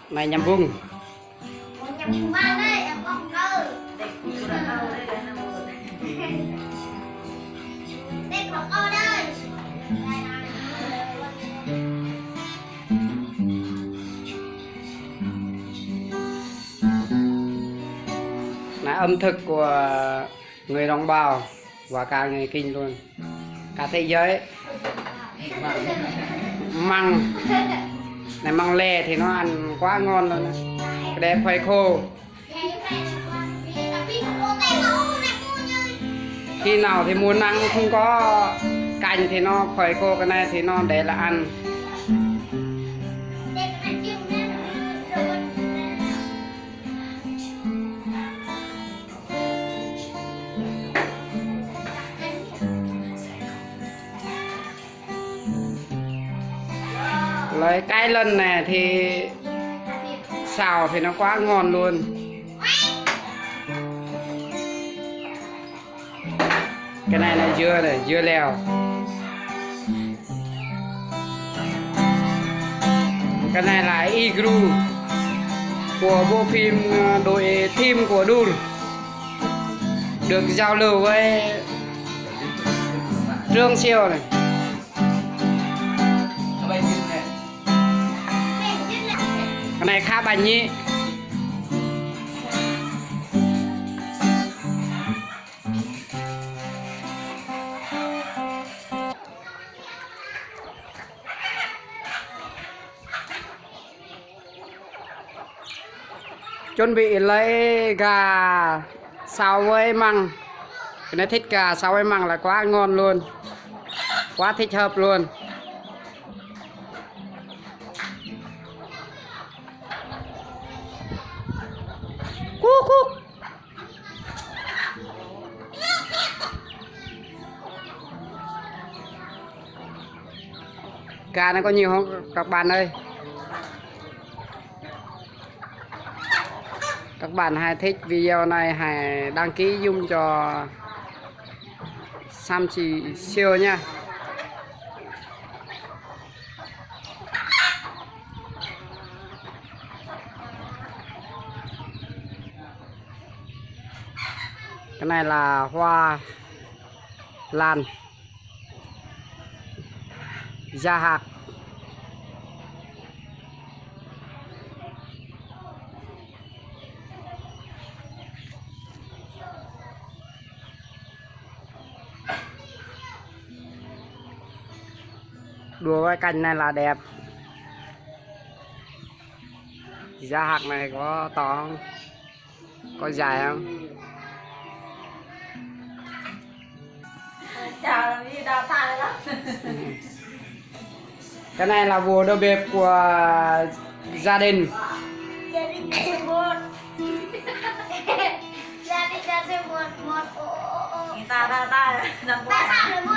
Này nhầm vùng. Nhầm vùng ăn đấy, em không cơ. Đây có câu đây. Là ẩm thực của người đồng bào và cả người Kinh luôn, cả thế giới. Măng này, măng lè thì nó ăn quá ngon luôn. Cái đấy khoai khô. Khi nào thì mùa nắng không có cành thì nó khoai khô, cái này thì nó để là ăn. Lấy cái lần này thì xào thì nó quá ngon luôn. Cái này là dưa này, dưa leo. Cái này là Igru của bộ phim đội team của Đun, được giao lưu với Trương Siêu này. Cái này khá bánh nhỉ. Chuẩn bị lấy gà xào với măng. Cái này thích gà xào với măng là quá ngon luôn, quá thích hợp luôn. Cúc cúc. Gà nó có nhiều không các bạn ơi? Các bạn hãy thích video này hãy đăng ký dùng cho Sam Chỉ Siêu nha. Cái này là hoa lan da hạc. Đùa với cành này là đẹp. Da hạc này có to không? Có dài không? Chào đi đào tạo đó. Cái này là vua đầu bếp của gia đình. Gia đình sẽ một. Gia đình sẽ một. Người ta ta. Tại sao lại một?